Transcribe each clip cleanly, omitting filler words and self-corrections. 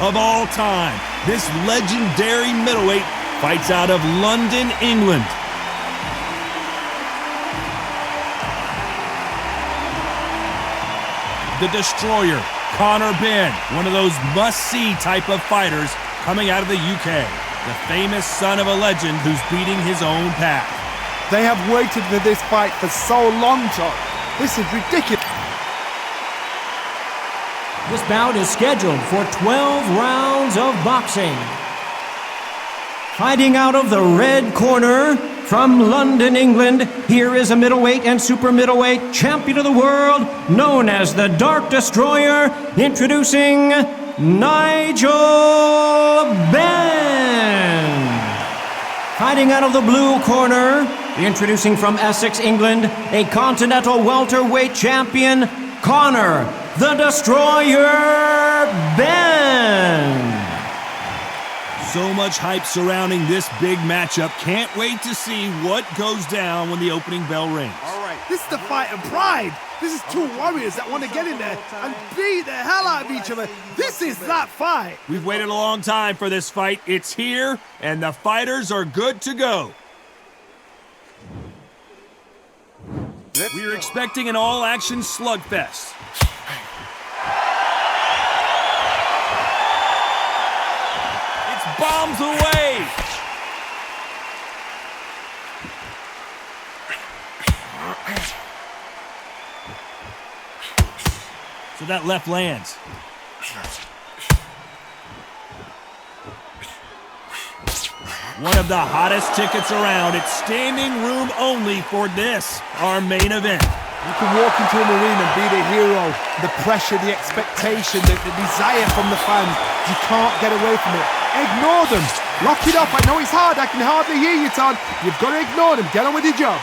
of all time. This legendary middleweight fights out of London, England. The Destroyer, Conor Benn, one of those must-see type of fighters coming out of the UK. The famous son of a legend who's beating his own path. They have waited for this fight for so long, Tom. This is ridiculous. This bout is scheduled for 12 rounds of boxing. Fighting out of the red corner from London, England, here is a middleweight and super middleweight champion of the world, known as the Dark Destroyer, introducing Nigel Benn. Fighting out of the blue corner, introducing from Essex, England, a continental welterweight champion, Conor the Destroyer Benn. So much hype surrounding this big matchup. Can't wait to see what goes down when the opening bell rings. All right, this is the fight of pride. This is two warriors that want to get in there and beat the hell out of each other. This is that fight. We've waited a long time for this fight. It's here, and the fighters are good to go. We're expecting an all-action slugfest. It's bombs away! So that left lands. One of the hottest tickets around. It's standing room only for this, our main event. You can walk into an arena and be the hero. The pressure, the expectation, the desire from the fans. You can't get away from it. Ignore them. Lock it up. I know it's hard. I can hardly hear you, Todd. You've got to ignore them. Get on with your job.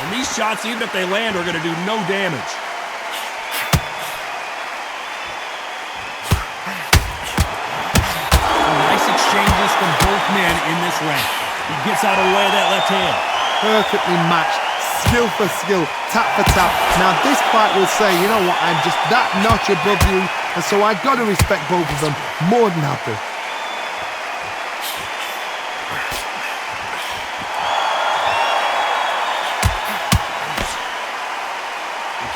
And these shots, even if they land, are going to do no damage. Nice exchanges from both men in this round. He gets out of the way of that left hand. Perfectly matched. Skill for skill. Tap for tap. Now this fight will say, you know what, I'm just that notch above you. And so I've got to respect both of them. More than happy.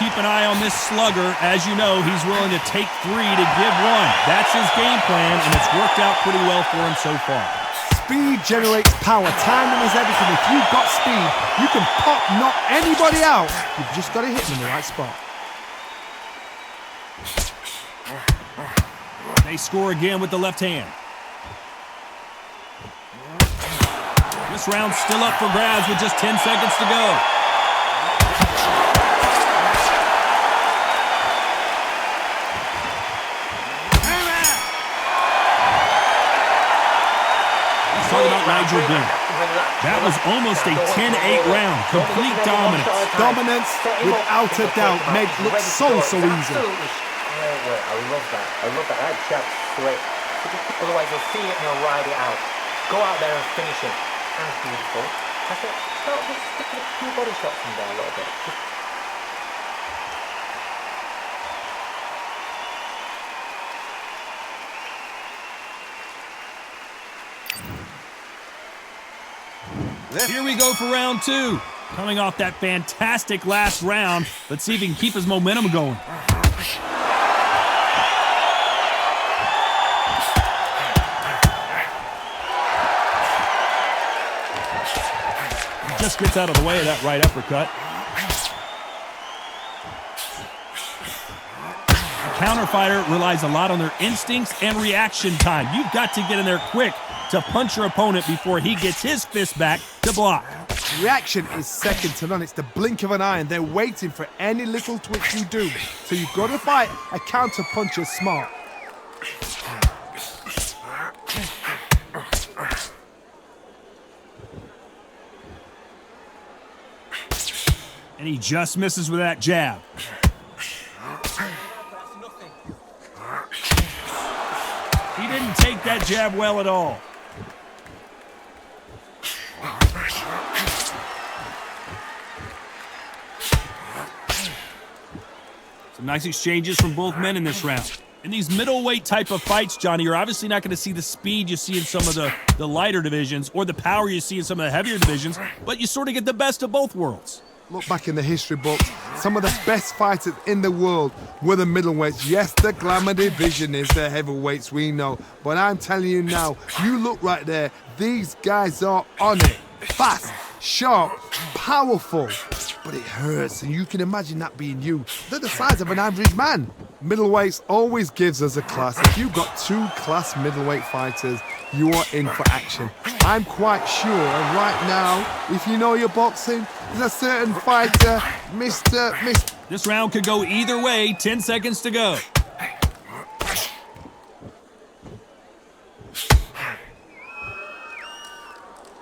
Keep an eye on this slugger. As you know, he's willing to take three to give one. That's his game plan, and it's worked out pretty well for him so far. Speed generates power. Timing is everything. If you've got speed, you can pop, knock anybody out. You've just got to hit them in the right spot. They score again with the left hand. This round's still up for grabs with just 10 seconds to go. Talk about Nigel Benn. That was almost a 10-8 round. Complete dominance. Dominance, without a doubt, made it look so easy. I love that. I love that. That jab's slick. Otherwise, you'll see it and you'll ride it out. Go out there and finish it. That's beautiful. That's it. Start just sticking a few body shots in there a little bit. Here we go for round two. Coming off that fantastic last round, let's see if he can keep his momentum going. He just gets out of the way of that right uppercut. A counter fighter relies a lot on their instincts and reaction time. You've got to get in there quick to punch your opponent before he gets his fist back to block. Reaction is second to none. It's the blink of an eye, and they're waiting for any little twitch you do. So you've got to fight a counter puncher smart. And he just misses with that jab. He didn't take that jab well at all. Some nice exchanges from both men in this round. In these middleweight type of fights, Johnny, you're obviously not going to see the speed you see in some of the lighter divisions or the power you see in some of the heavier divisions, but you sort of get the best of both worlds. Look back in the history books, some of the best fighters in the world were the middleweights. Yes, the glamour division is the heavyweights, we know. But I'm telling you now, you look right there, these guys are on it. Fast, sharp, powerful. But it hurts, and you can imagine that being you. They're the size of an average man. Middleweights always gives us a class. If you've got two class middleweight fighters, you are in for action. I'm quite sure right now, if you know your boxing, there's a certain fighter, Mr. This round could go either way. 10 seconds to go.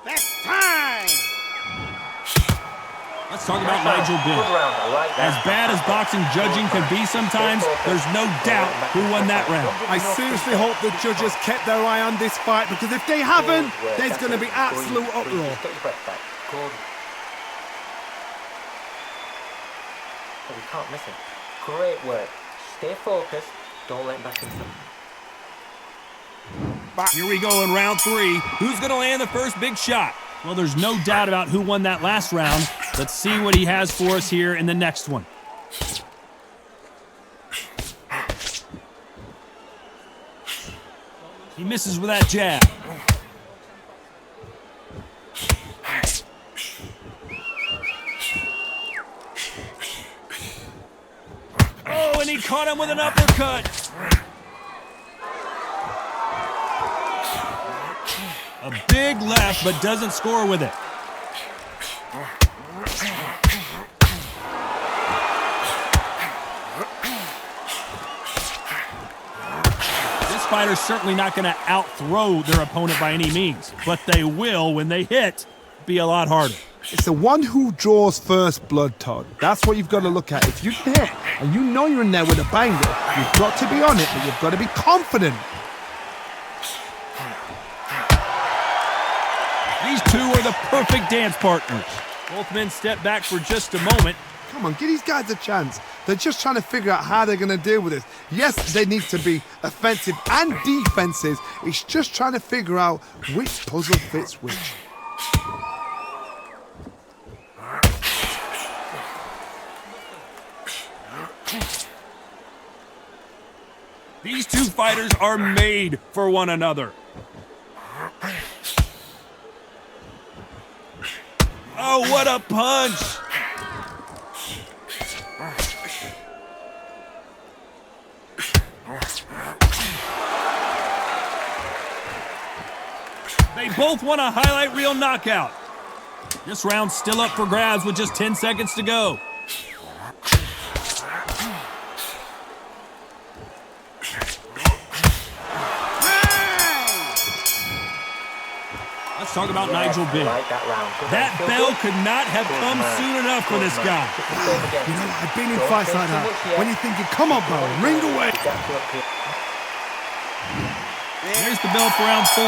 That's time! Let's talk about Nigel Benn. As bad as boxing judging can be sometimes, there's no doubt who won that round. I seriously hope the judges kept their eye on this fight, because if they haven't, there's going to be absolute uproar. We can't miss him. Great work. Stay focused. Don't let him back into Here we go in round 3. Who's going to land the first big shot? Well, there's no doubt about who won that last round. Let's see what he has for us here in the next one. He misses with that jab. Oh, and he caught him with an uppercut. A big left, but doesn't score with it. This fighter's certainly not going to out-throw their opponent by any means, but they will, when they hit, be a lot harder. It's the one who draws first blood, Todd. That's what you've got to look at. If you can hit, and you know you're in there with a banger, you've got to be on it, but you've got to be confident. These two are the perfect dance partners. Both men step back for just a moment. Come on, give these guys a chance. They're just trying to figure out how they're going to deal with this. Yes, they need to be offensive and defensive. It's just trying to figure out which puzzle fits which. These two fighters are made for one another. Oh, what a punch! They both want a highlight reel knockout. This round's still up for grabs with just 10 seconds to go. Let's talk about Nigel Benn. That bell could not have come soon enough for this guy. You know, I've been in fights like that. When you're thinking, come on, bro, ring away. There's the bell for round 4.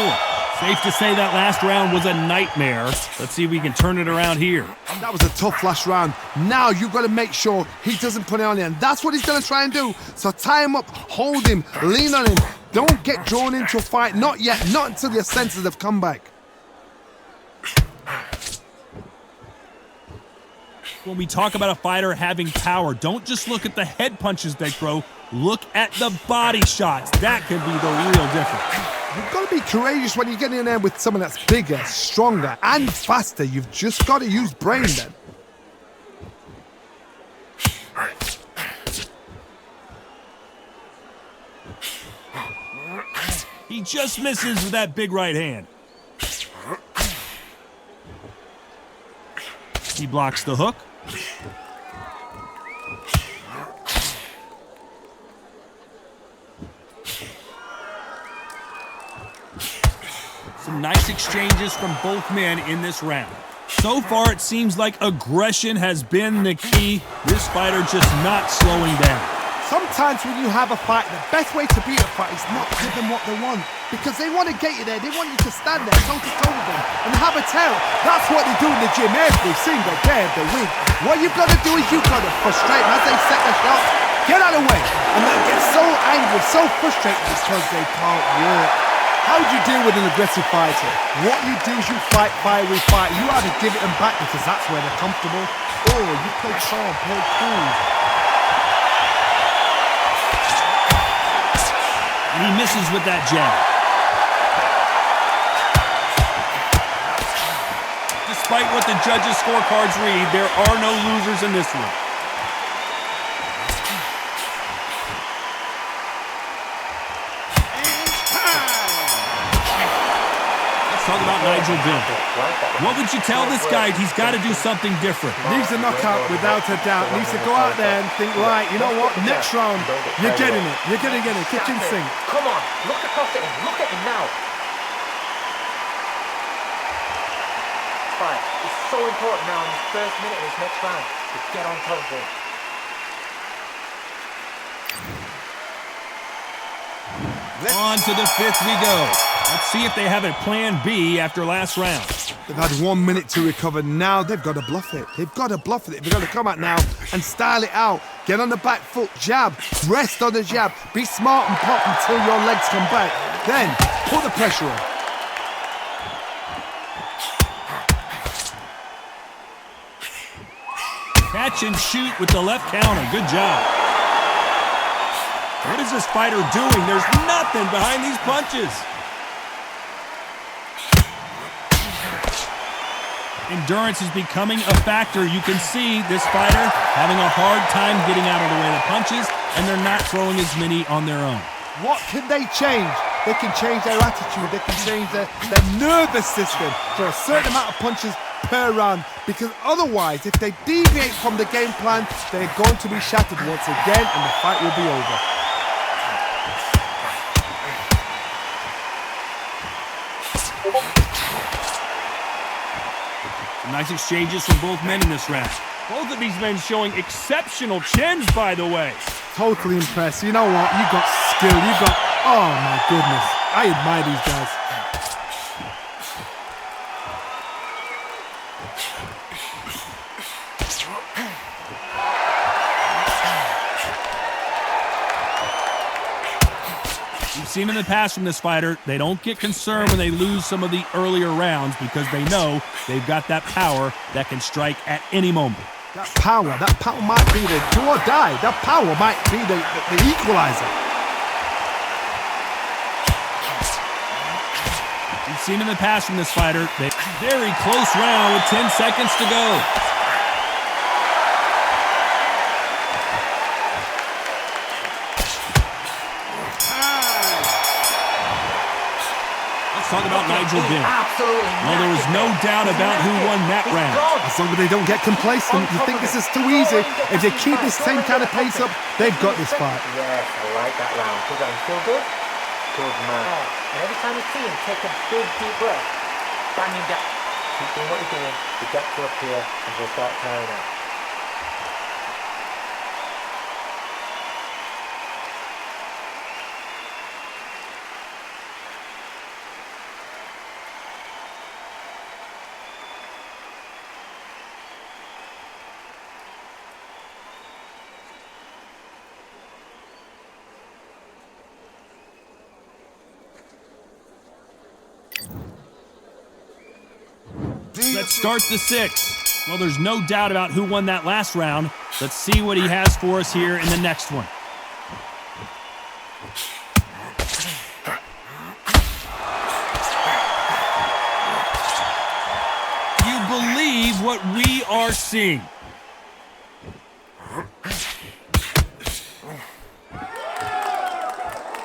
Safe to say that last round was a nightmare. Let's see if we can turn it around here. That was a tough last round. Now you've got to make sure he doesn't put it on you, and that's what he's going to try and do. So tie him up, hold him, lean on him. Don't get drawn into a fight. Not yet. Not until your senses have come back. When we talk about a fighter having power, don't just look at the head punches they throw. Look at the body shots. That could be the real difference. You've got to be courageous when you get in there with someone that's bigger, stronger, and faster. You've just got to use brain then. He just misses with that big right hand. He blocks the hook. Some nice exchanges from both men in this round. So far, it seems like aggression has been the key. This fighter just not slowing down. Sometimes when you have a fight, the best way to beat a fight is not give them what they want. Because they want to get you there, they want you to stand there toe-to-toe with them and have a terror. That's what they do in the gym every single day of the week. What you've got to do is you've got to frustrate them as they set the shot. Get out of the way. And they get so angry, so frustrated because they can't work. How do you deal with an aggressive fighter? What you do is you fight, fiery fight. You either give it them back because that's where they're comfortable, or you play calm, play cool. And he misses with that jab. Despite what the judges' scorecards read, there are no losers in this one. Let's talk about Nigel Benn. What would you tell this guy? He's got to do something different. Needs a knockout without a doubt. Needs to go out there and think, right, you know what, next round, you're getting it. You're going to get it. Kitchen sink. Come on, look across at him. Look at him now. Fight. It's so important now in the first minute of this next round to get on top of him. On to the fifth we go. Let's see if they have a plan B after last round. They've had 1 minute to recover. Now they've got to bluff it. They've got to bluff it. They've got to come out now and style it out. Get on the back foot, jab, rest on the jab. Be smart and pop until your legs come back. Then put the pressure on. Catch and shoot with the left counter. Good job. What is this fighter doing? There's nothing behind these punches. Endurance is becoming a factor. You can see this fighter having a hard time getting out of the way of the punches, and they're not throwing as many on their own. What can they change? They can change their attitude. They can change their nervous system for a certain amount of punches per round, because otherwise, if they deviate from the game plan, they're going to be shattered once again, and the fight will be over. Nice exchanges from both men in this round. Both of these men showing exceptional chins, by the way. Totally impressed. You know what? You got skill. You got... Oh, my goodness. I admire these guys. We've seen in the past from this fighter, they don't get concerned when they lose some of the earlier rounds because they know they've got that power that can strike at any moment. That power might be the do or die. That power might be the equalizer. We've seen in the past from this fighter, very close round with 10 seconds to go. Talk about Nigel Benn. Well, there was no doubt about who won that round. As long as they don't get complacent, you think this is too easy. If they keep this same kind of pace up, they've got this fight. Yes, I like that round. Does that feel good? Good man. And every time you see him, take a big deep breath. Bang him down. Keep doing what you're doing. The depth up here, and we'll start tiring out. Let's start the sixth. Well, there's no doubt about who won that last round. Let's see what he has for us here in the next one. Do you believe what we are seeing?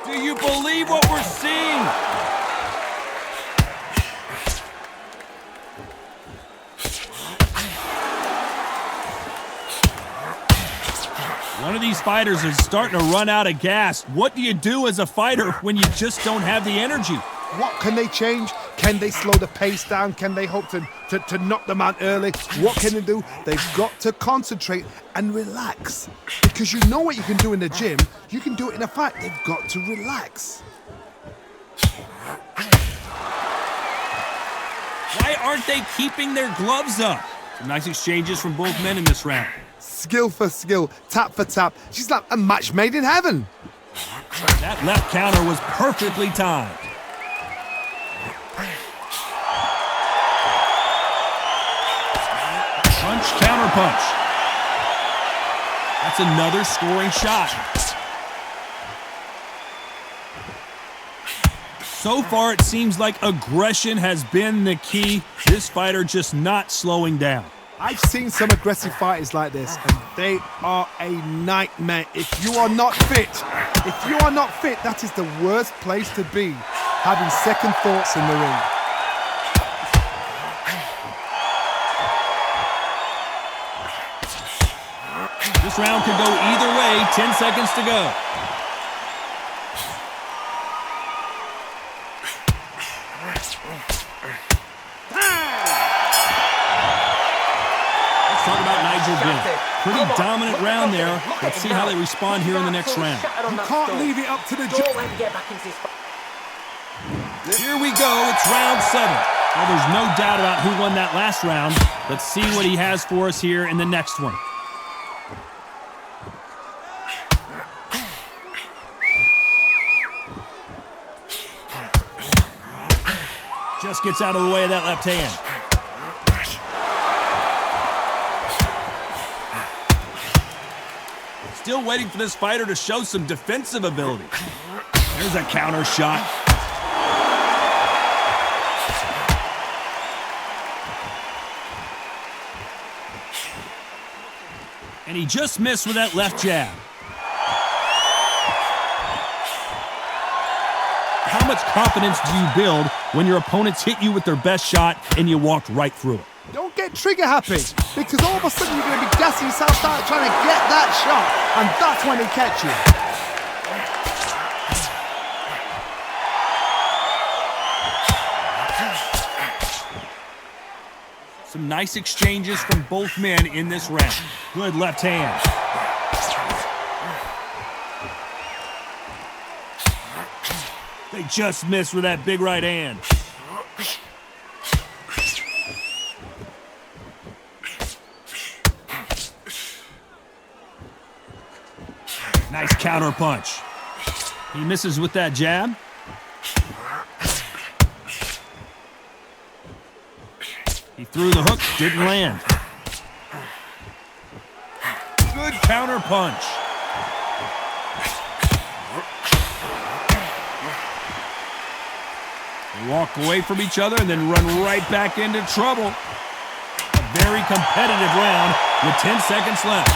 Do you believe what we're seeing? One of these fighters is starting to run out of gas. What do you do as a fighter when you just don't have the energy? What can they change? Can they slow the pace down? Can they hope to knock them out early? What can they do? They've got to concentrate and relax. Because you know what you can do in the gym, you can do it in a fight. They've got to relax. Why aren't they keeping their gloves up? Some nice exchanges from both men in this round. Skill for skill, tap for tap. She's like a match made in heaven. That left counter was perfectly timed. Punch, counter punch. That's another scoring shot. So far, it seems like aggression has been the key. This fighter just not slowing down. I've seen some aggressive fighters like this, and they are a nightmare. If you are not fit, that is the worst place to be, having second thoughts in the ring. This round could go either way. 10 seconds to go. Let's talk about Nigel Benn. Pretty dominant round there. Let's see how they respond here in the next round. You can't leave it up to the Don't let him get back into this fight. Here we go. It's round 7. Well, there's no doubt about who won that last round. Let's see what he has for us here in the next one. Just gets out of the way of that left hand. Still waiting for this fighter to show some defensive ability. There's a counter shot. And he just missed with that left jab. How much confidence do you build when your opponents hit you with their best shot and you walked right through it? Don't get trigger happy, because all of a sudden you're going to be gassing yourself out trying to get that shot, and that's when they catch you. Some nice exchanges from both men in this round. Good left hand. They just missed with that big right hand. Nice counter punch. He misses with that jab. He threw the hook, didn't land. Good counter punch. They walk away from each other and then run right back into trouble. A very competitive round with 10 seconds left.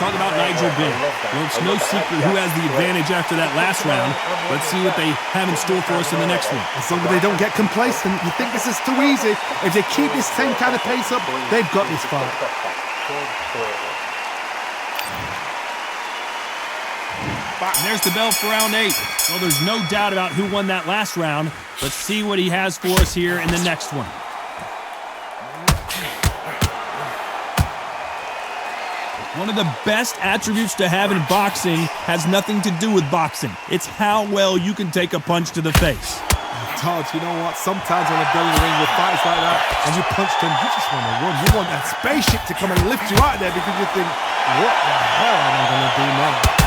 Talk about Nigel Benn. Well, it's no secret who has the advantage after that last round. Let's see what they have in store for us in the next one. As long as they don't get complacent, you think this is too easy. If they keep this same kind of pace up, they've got this fight. And there's the bell for round 8. Well, there's no doubt about who won that last round. Let's see what he has for us here in the next one. One of the best attributes to have in boxing has nothing to do with boxing. It's how well you can take a punch to the face. Todd, you know what? Sometimes on a belly ring with fights like that, and you punch them, you just want to run. You want that spaceship to come and lift you out of there because you think, what the hell am I going to do now?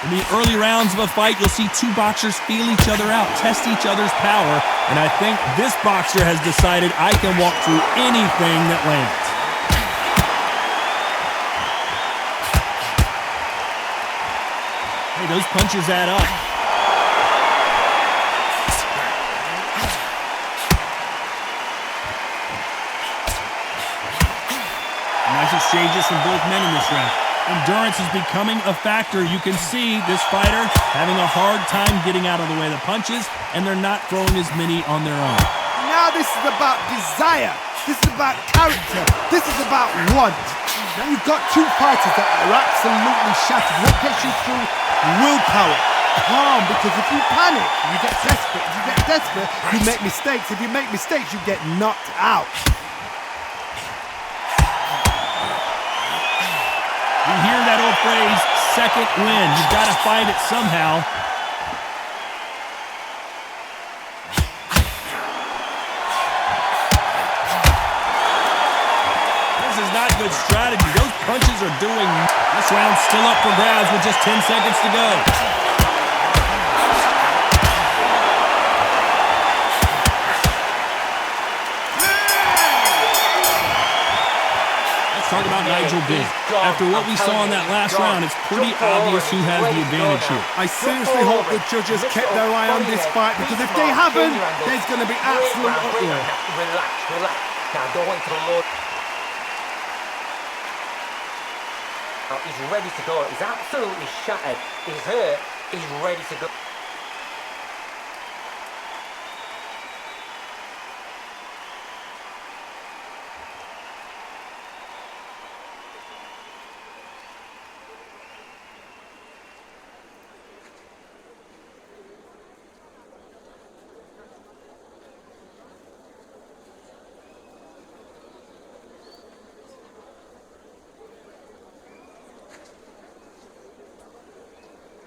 In the early rounds of a fight, you'll see two boxers feel each other out, test each other's power, and I think this boxer has decided I can walk through anything that lands. Hey, those punches add up. Nice exchanges from both men in this round. Endurance is becoming a factor. You can see this fighter having a hard time getting out of the way of the punches, and they're not throwing as many on their own. Now this is about desire. This is about character. This is about want. Now you've got two fighters that are absolutely shattered. What gets you through? Willpower. Calm, because if you panic, you get desperate. If you get desperate, you make mistakes. If you make mistakes, you get knocked out. You hear that old phrase, second win. You've got to find it somehow. This is not good strategy. Those punches are doing... This round's still up for grabs with just 10 seconds to go. Talk about Nigel Benn. After what we saw in that last round, it's pretty obvious who has the advantage here. I seriously hope the judges kept their eye on this fight, because if they haven't, there's going to be absolute uproar. Relax, relax. Now don't wait till the Lord. He's ready to go. He's absolutely shattered. He's hurt. He's ready to go.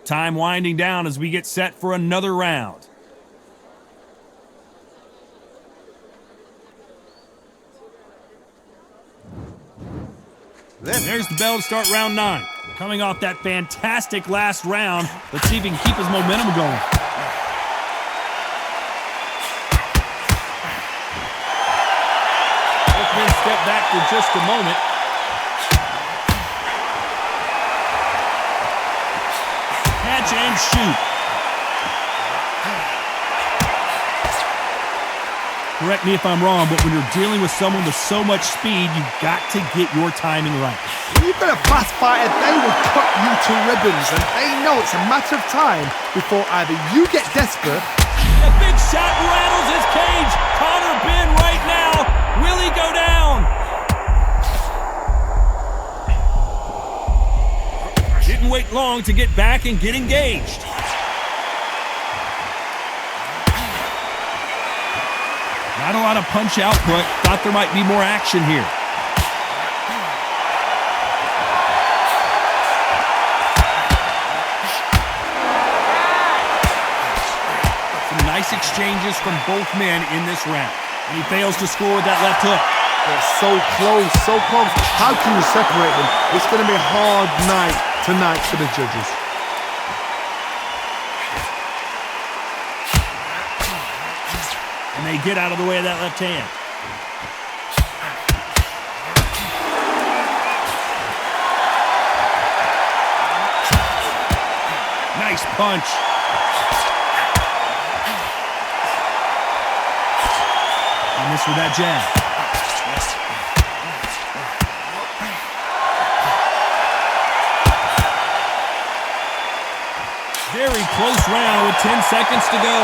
Time winding down as we get set for another round. There's the bell to start round 9. Coming off that fantastic last round, let's see if he can keep his momentum going. Both men step back for just a moment. Catch and shoot. Correct me if I'm wrong, but when you're dealing with someone with so much speed, you've got to get your timing right. When you've got a fast fighter, they will cut you to ribbons, and they know it's a matter of time before either you get desperate. A big shot rattles his cage. Conor Benn right now. Will he go down? Didn't wait long to get back and get engaged. Not a lot of punch output. Thought there might be more action here. Some nice exchanges from both men in this round. And he fails to score with that left hook. They're so close, so close. How can you separate them? It's going to be a hard night tonight for the judges. And they get out of the way of that left hand. Nice punch. And this with that jab. Very close round with 10 seconds to go.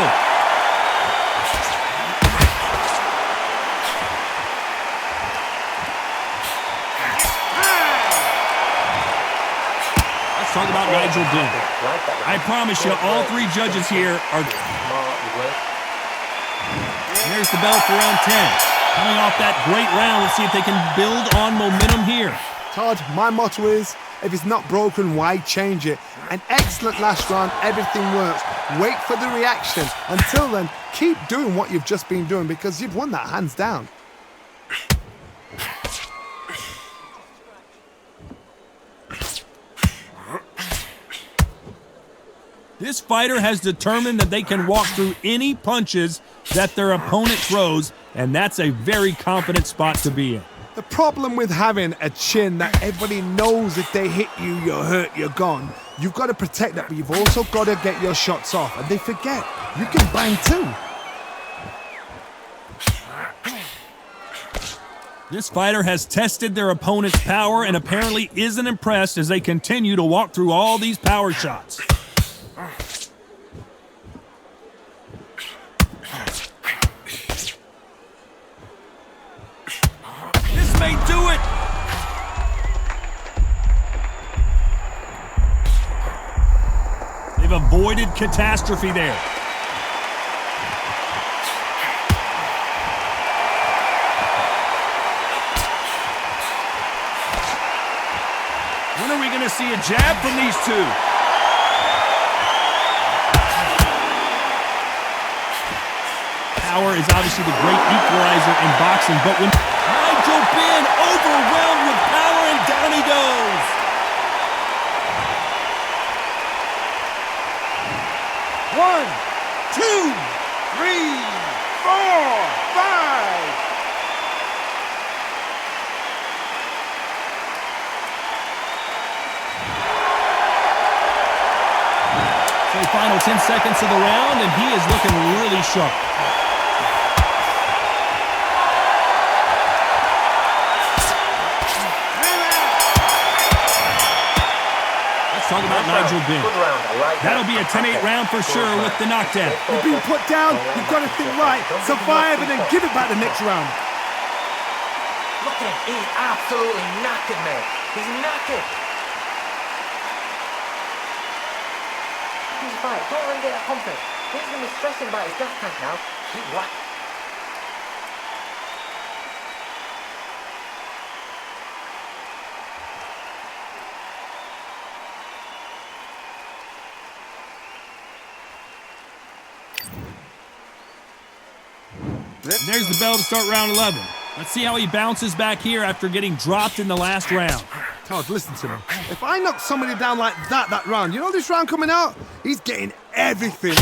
Let's talk about Nigel Benn. I promise you, all three judges here are... There's the bell for round 10. Coming off that great round, let's see if they can build on momentum here. Todd, my motto is, if it's not broken, why change it? An excellent last round, everything works. Wait for the reaction. Until then, keep doing what you've just been doing, because you've won that hands down. This fighter has determined that they can walk through any punches that their opponent throws, and that's a very confident spot to be in. The problem with having a chin that everybody knows if they hit you, you're hurt, you're gone. You've got to protect that, but you've also got to get your shots off. And they forget, you can bang too. This fighter has tested their opponent's power and apparently isn't impressed as they continue to walk through all these power shots. This may do it! They've avoided catastrophe there. When are we going to see a jab from these two? Power is obviously the great equalizer in boxing, but when Nigel Benn overwhelmed with power and down he goes. One, two, three, four, five. So final 10 seconds of the round, and he is looking really sharp. Let's talk about Nigel Benn. Good round. I like that. That'll be a 10-8 round for sure with the knockdown. You've been put down, you've got to think right, survive and then give it back the next round. Look at him. He's absolutely knackered, mate. He's knackered. He's right. Don't let him get that confidence. He's going to be stressing about his gas tank now. Keep whack. There's the bell to start round 11. Let's see how he bounces back here after getting dropped in the last round. Todd, listen to me. If I knock somebody down like that round, you know this round coming out? He's getting everything,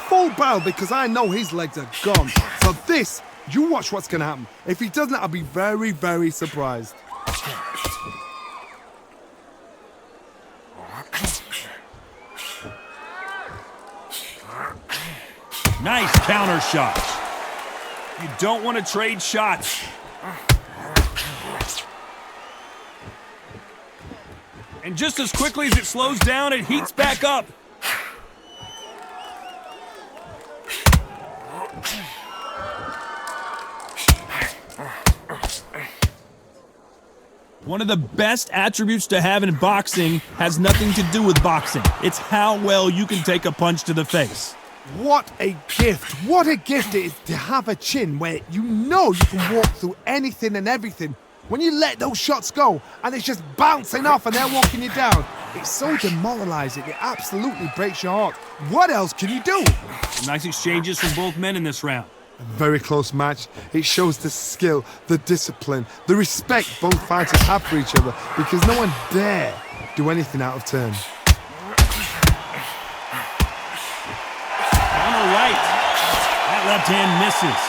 full barrel because I know his legs are gone. So this, you watch what's going to happen. If he doesn't, I'll be very, very surprised. Nice counter shot. You don't want to trade shots. And just as quickly as it slows down, it heats back up. One of the best attributes to have in boxing has nothing to do with boxing. It's how well you can take a punch to the face. What a gift. What a gift it is to have a chin where you know you can walk through anything and everything. When you let those shots go and it's just bouncing off and they're walking you down, it's so demoralizing. It absolutely breaks your heart. What else can you do? Nice exchanges from both men in this round. A very close match. It shows the skill, the discipline, the respect both fighters have for each other because no one dare do anything out of turn. Right. That left hand misses.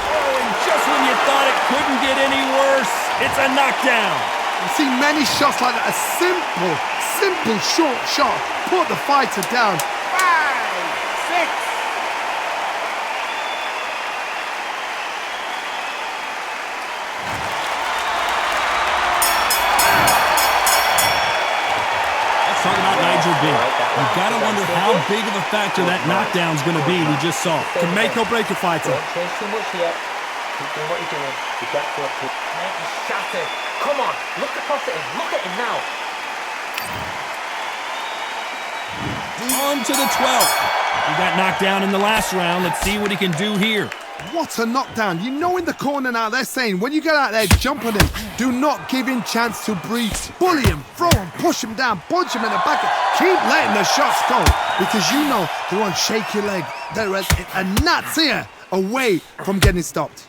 Oh, and just when you thought it couldn't get any worse, it's a knockdown. I've seen many shots like that. A simple short shot put the fighter down. 5, 6. Talk about Nigel Benn. You've got to wonder how big of a factor that knockdown's going to be we just saw. To make or break a fighter. Don't change too much yet. Keep doing what you're doing. You get to a peak. Mate, he's shattered. Come on, look across at him. Look at him now. On to the 12th. He got knocked down in the last round. Let's see what he can do here. What a knockdown. You know in the corner now they're saying when you get out there, jump on him. Do not give him chance to breathe. Bully him, throw him, push him down, punch him in the back. Keep letting the shots go because you know they're on shaky leg. They're a gnat's here away from getting stopped.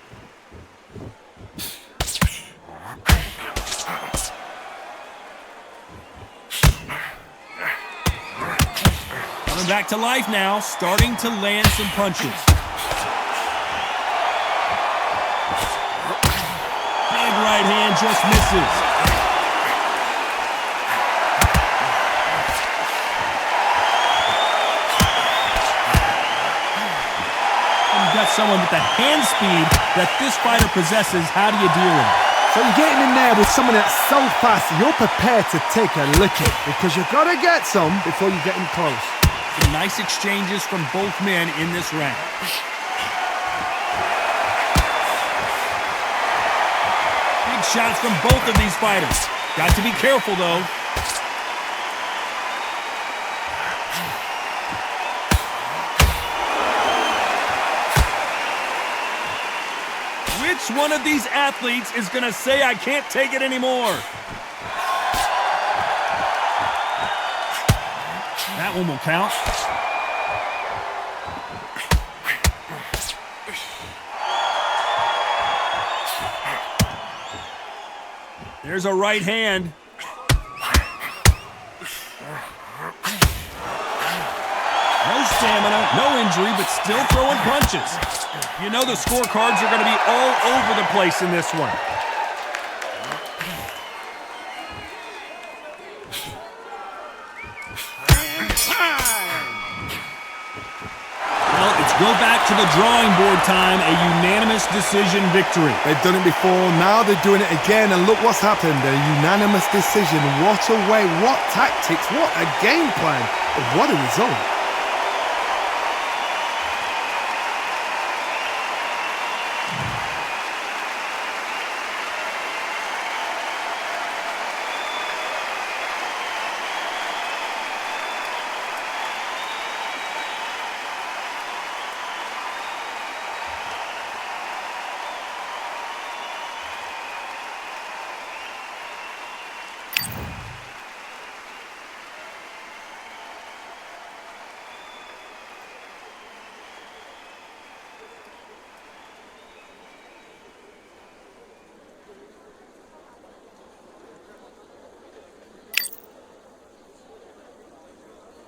Coming back to life now, starting to land some punches. Right hand just misses. someone with the hand speed that this fighter possesses, how do you deal with it? So you're getting in there with someone that's so fast, you're prepared to take a licking because you've got to get some before you get in close. Some nice exchanges from both men in this round. Big shots from both of these fighters. Got to be careful, though. Which one of these athletes is going to say, I can't take it anymore? That one will count. There's a right hand. No stamina, no injury, but still throwing punches. You know the scorecards are going to be all over the place in this one. Well, it's go back to the drawing board time, a unanimous decision victory. They've done it before, now they're doing it again, and look what's happened. A unanimous decision. What a way, what tactics, what a game plan, what a result.